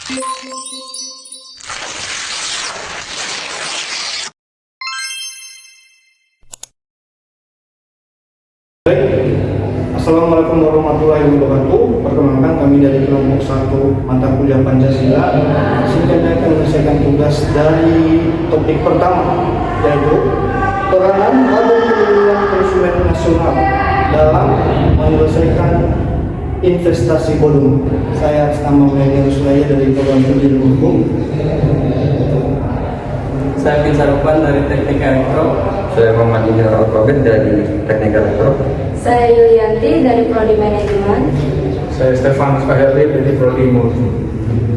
Assalamualaikum warahmatullahi wabarakatuh. Perkenalkan, kami dari kelompok 1 mata kuliah Pancasila. Singkatnya akan menyelesaikan tugas dari topik pertama, yaitu peranan Badan Perlindungan Konsumen Nasional dalam menyelesaikan investasi bodong. Saya atas nama Melania Ruslaya dari Program Studi Ilmu Hukum. Saya Pinsarupan dari Teknik Elektro. Saya Muhammad Injar Al-Qabid dari Teknik Elektro. Saya Yulianti dari Prodi Manajemen. Saya Stefanus Kaheli dari Prodi Multi.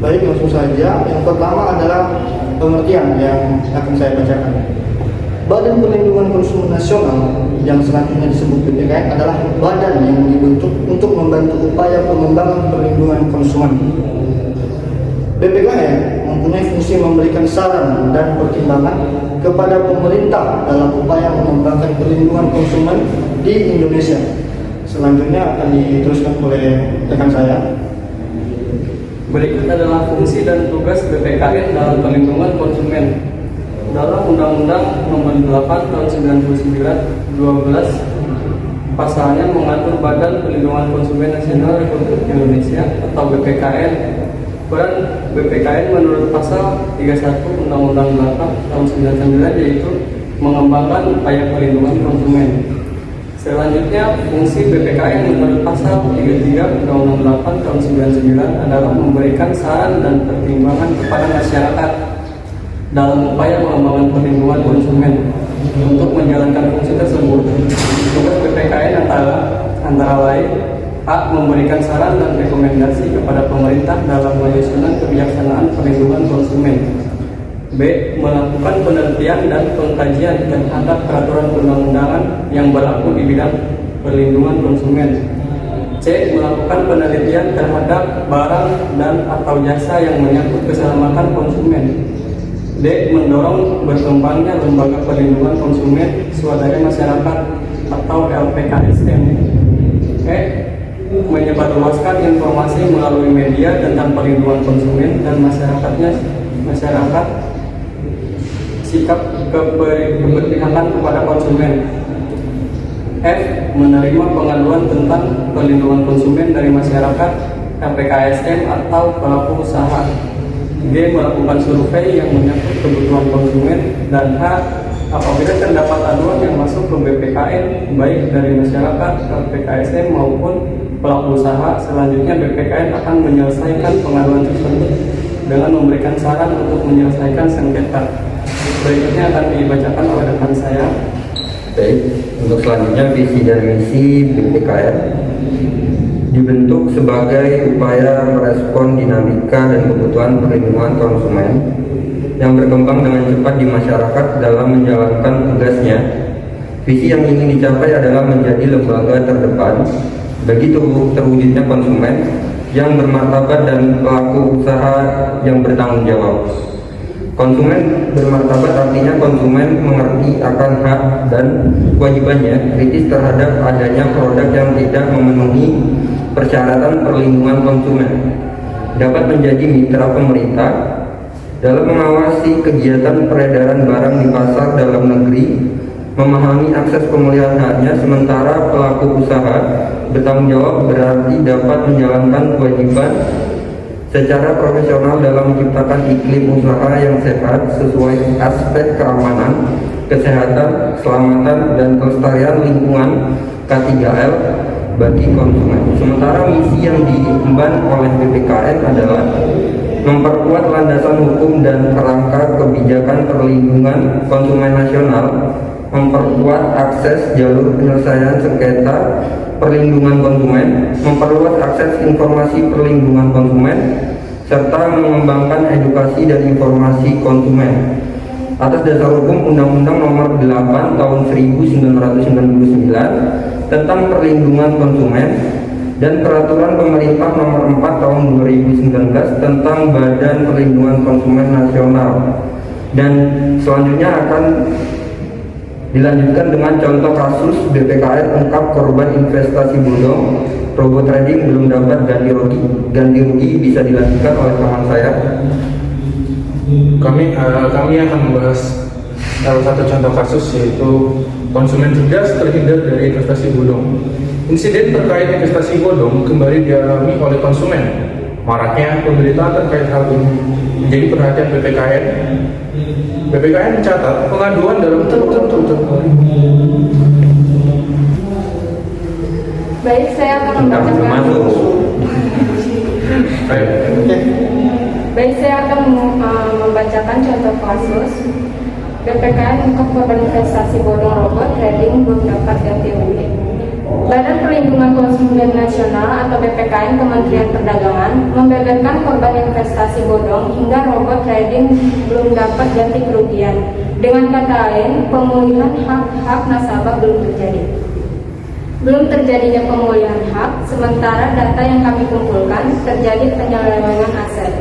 Baik, langsung saja. Yang pertama adalah pengertian yang akan saya bacakan. Badan Perlindungan Konsumen Nasional yang selanjutnya disebut BPKN adalah badan yang dibentuk untuk membantu upaya pengembangan perlindungan konsumen. BPKN mempunyai fungsi memberikan saran dan pertimbangan kepada pemerintah dalam upaya mengembangkan perlindungan konsumen di Indonesia. Selanjutnya akan diteruskan oleh rekan saya. Berikut adalah fungsi dan tugas BPKN dalam perlindungan konsumen. Dalam Undang-Undang Nomor 8 Tahun 1999 12 pasalnya mengatur Badan Perlindungan Konsumen Nasional Republik Indonesia atau BPKN. Peran BPKN menurut pasal 31 Undang-Undang 8 Tahun 1999 yaitu mengembangkan upaya perlindungan konsumen. Selanjutnya, fungsi BPKN menurut pasal 33 Undang-Undang 8 Tahun 1999 adalah memberikan saran dan pertimbangan kepada masyarakat dalam upaya pengembangan perlindungan konsumen. Untuk menjalankan fungsi tersebut, tugas BPKN antara lain: A. Memberikan saran dan rekomendasi kepada pemerintah dalam menyusun kebijaksanaan perlindungan konsumen. B. Melakukan penelitian dan pengkajian terhadap peraturan perundang-undangan yang berlaku di bidang perlindungan konsumen. C. Melakukan penelitian terhadap barang dan atau jasa yang menyangkut keselamatan konsumen. D. Mendorong berkembangnya lembaga perlindungan konsumen swadaya masyarakat atau LPKSM. E. Menyebarluaskan informasi melalui media tentang perlindungan konsumen dan masyarakat sikap keberpihakan kepada konsumen. F. Menerima pengaduan tentang perlindungan konsumen dari masyarakat, LPKSM atau pelaku usaha. G. Melakukan survei yang menyangkut kebutuhan konsumen. Dan H. Apabila terdapat aduan yang masuk ke BPKN baik dari masyarakat, LPKSM maupun pelaku usaha, selanjutnya BPKN akan menyelesaikan pengaduan tersebut dengan memberikan saran untuk menyelesaikan sengketa. Berikutnya akan dibacakan oleh rekan saya. Baik, untuk selanjutnya visi dan misi BPKN dibentuk sebagai upaya merespon dinamika dan kebutuhan perlindungan konsumen yang berkembang dengan cepat di masyarakat dalam menjalankan tugasnya. Visi yang ingin dicapai adalah menjadi lembaga terdepan bagi terwujudnya konsumen yang bermartabat dan pelaku usaha yang bertanggung jawab. Konsumen bermartabat artinya konsumen mengerti akan hak dan kewajibannya, kritis terhadap adanya produk yang tidak memenuhi persyaratan perlindungan konsumen, dapat menjadi mitra pemerintah dalam mengawasi kegiatan peredaran barang di pasar dalam negeri, memahami akses pemulihan haknya, sementara pelaku usaha bertanggung jawab berarti dapat menjalankan kewajiban secara profesional dalam menciptakan iklim usaha yang sehat sesuai aspek keamanan, kesehatan, keselamatan, dan kelestarian lingkungan K3L bagi konsumen. Sementara misi yang diemban oleh BPKN adalah memperkuat landasan hukum dan kerangka kebijakan perlindungan konsumen nasional, memperkuat akses jalur penyelesaian sengketa perlindungan konsumen, memperluas akses informasi perlindungan konsumen, serta mengembangkan edukasi dan informasi konsumen. Atas dasar hukum Undang-Undang Nomor 8 Tahun 1999 tentang perlindungan konsumen dan Peraturan Pemerintah Nomor 4 Tahun 2019 tentang Badan Perlindungan Konsumen Nasional. Dan selanjutnya akan dilanjutkan dengan contoh kasus BPKN ungkap korban investasi bodong robot trading belum dapat ganti rugi bisa dilanjutkan oleh teman saya. Kami akan membahas salah satu contoh kasus, yaitu konsumen cerdas terhindar dari investasi bodong. Insiden terkait investasi bodong kembali dialami oleh konsumen. Maraknya pemberitaan terkait hal ini menjadi perhatian BPKN. BPKN mencatat pengaduan dalam Baik, saya akan membacakan. Baik, saya akan membacakan contoh kasus. BPKN untuk korban investasi bodong robot trading belum dapat ganti rugi. Badan Perlindungan Konsumen Nasional atau BPKN Kementerian Perdagangan membeberkan korban investasi bodong hingga robot trading belum dapat ganti kerugian. Dengan kata lain, pemulihan hak-hak nasabah belum terjadi. Belum terjadinya pemulihan hak, sementara data yang kami kumpulkan terjadi penyelewengan aset.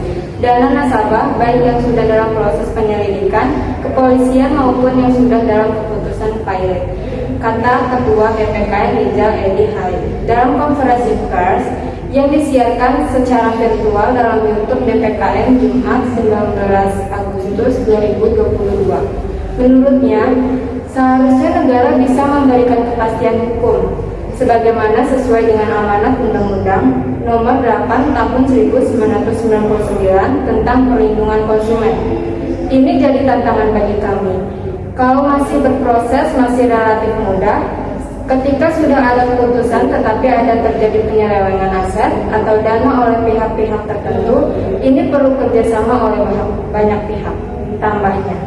Dana nasabah, baik yang sudah dalam proses penyelidikan, kepolisian maupun yang sudah dalam keputusan pilot, kata Ketua BPKN Rizal Edi Halid dalam konferensi pers yang disiarkan secara virtual dalam YouTube BPKN Jumat 19 Agustus 2022. Menurutnya, seharusnya negara bisa memberikan kepastian hukum sebagaimana sesuai dengan amanat Undang-Undang Nomor 8 Tahun 1999 tentang Perlindungan Konsumen. Ini jadi tantangan bagi kami. Kalau masih berproses masih relatif mudah, ketika sudah ada keputusan tetapi ada terjadi penyelewengan aset atau dana oleh pihak-pihak tertentu, ini perlu kerjasama oleh banyak pihak. Tambahnya,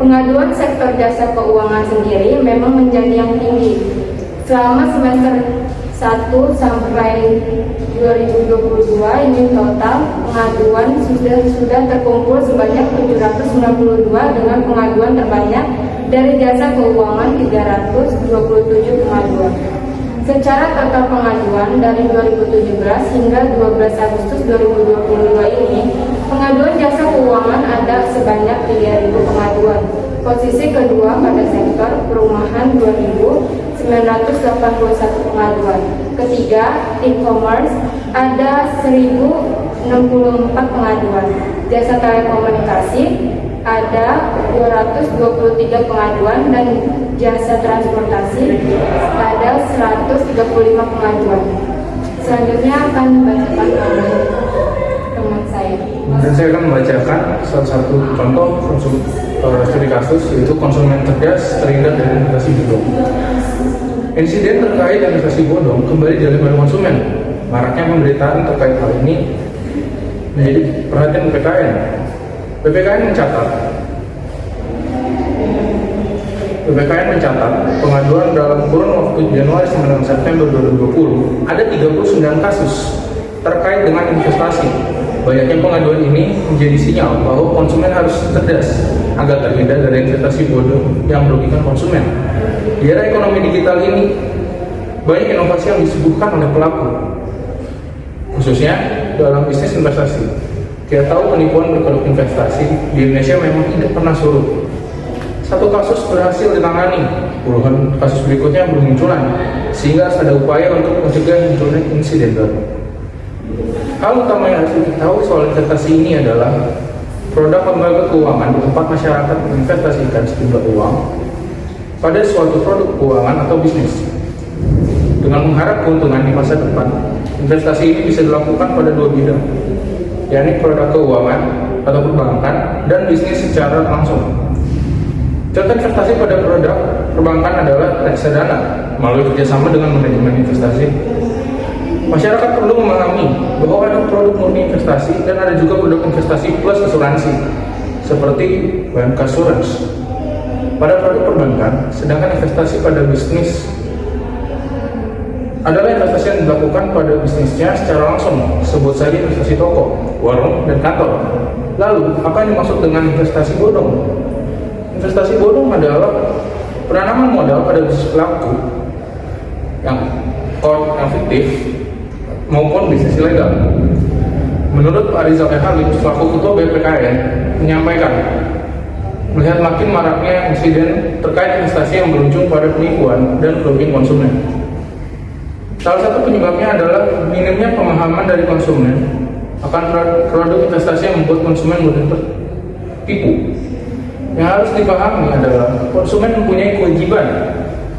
pengaduan sektor jasa keuangan sendiri memang menjadi yang tinggi. Selama semester 1 sampai 2022 ini total pengaduan sudah terkumpul sebanyak 792 dengan pengaduan terbanyak dari jasa keuangan 327 pengaduan. Secara total pengaduan dari 2017 hingga 12 Agustus 2022 ini, pengaduan jasa keuangan ada sebanyak 3.000 pengaduan. Posisi kedua pada sektor perumahan 2.981 pengaduan. Ketiga, e-commerce ada 1.064 pengaduan. Jasa telekomunikasi ada 223 pengaduan dan jasa transportasi ada 135 pengaduan. Selanjutnya akan dibacakan oleh teman saya. Dan saya akan membacakan salah satu contoh studi kasus, yaitu konsumen cerdas terhindar dari investasi bodong. Insiden terkait investasi bodong kembali dialami oleh konsumen. Maraknya pemberitaan terkait hal ini menjadi perhatian BPKN. BPKN mencatat pengaduan dalam kurun waktu Januari sampai September 2020 ada 39 kasus terkait dengan investasi. Banyaknya pengaduan ini menjadi sinyal bahwa konsumen harus cerdas agar terhindar dari investasi bodong yang merugikan konsumen. Di era ekonomi digital ini, banyak inovasi yang disuguhkan oleh pelaku, khususnya dalam bisnis investasi. Kita tahu penipuan berkedok investasi di Indonesia memang tidak pernah surut. Satu kasus berhasil ditangani, puluhan kasus berikutnya bermunculan, sehingga ada upaya untuk mencegah munculnya insiden baru. Hal utama yang harus diketahui soal investasi ini adalah produk lembaga keuangan di tempat masyarakat menginvestasikan sejumlah uang pada suatu produk keuangan atau bisnis. Dengan mengharap keuntungan di masa depan, investasi ini bisa dilakukan pada dua bidang, yakni produk keuangan atau perbankan dan bisnis secara langsung. Contoh investasi pada produk perbankan adalah reksadana melalui kerjasama dengan manajemen investasi. Masyarakat perlu memahami bahwa ada produk murni investasi dan ada juga produk investasi plus asuransi seperti bank assurance. Pada produk perbankan, sedangkan investasi pada bisnis adalah investasi yang dilakukan pada bisnisnya secara langsung, sebut saja investasi toko, warung, dan kantor. Lalu, apa yang dimaksud dengan investasi bodong? Investasi bodong adalah penanaman modal pada bisnis pelaku yang fiktif maupun bisnis ilegal. Menurut Pak Rizal Halid, selaku Ketua BPKN, menyampaikan, melihat makin maraknya insiden terkait investasi yang berujung pada penipuan dan kerugian konsumen. Salah satu penyebabnya adalah minimnya pemahaman dari konsumen akan produk investasi yang membuat konsumen mudah tertipu. Yang harus dipahami adalah konsumen mempunyai kewajiban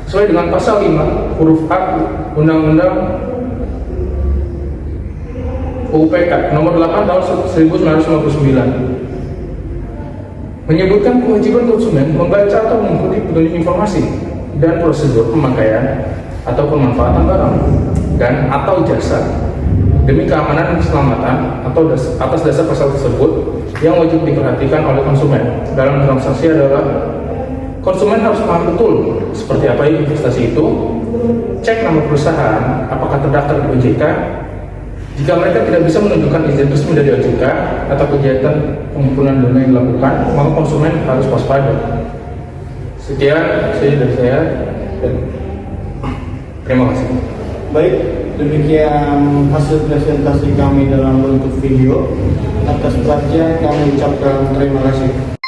sesuai dengan pasal 5 huruf A Undang-Undang UPK nomor 8 tahun 1959 menyebutkan kewajiban konsumen membaca atau mengikuti petunjuk informasi dan prosedur pemakaian atau pemanfaatan barang dan atau jasa demi keamanan dan keselamatan atau atas dasar pasal tersebut. Yang wajib diperhatikan oleh konsumen dalam transaksi adalah konsumen harus paham betul seperti apa investasi itu, cek nama perusahaan apakah terdaftar di OJK. Jika mereka tidak bisa menunjukkan izin resmi dari OJK atau kegiatan pengumpulan dana yang dilakukan, maka konsumen harus waspada. Sekian dari saya dan terima kasih. Baik, demikian hasil presentasi kami dalam bentuk video. Atas perhatian kami ucapkan terima kasih.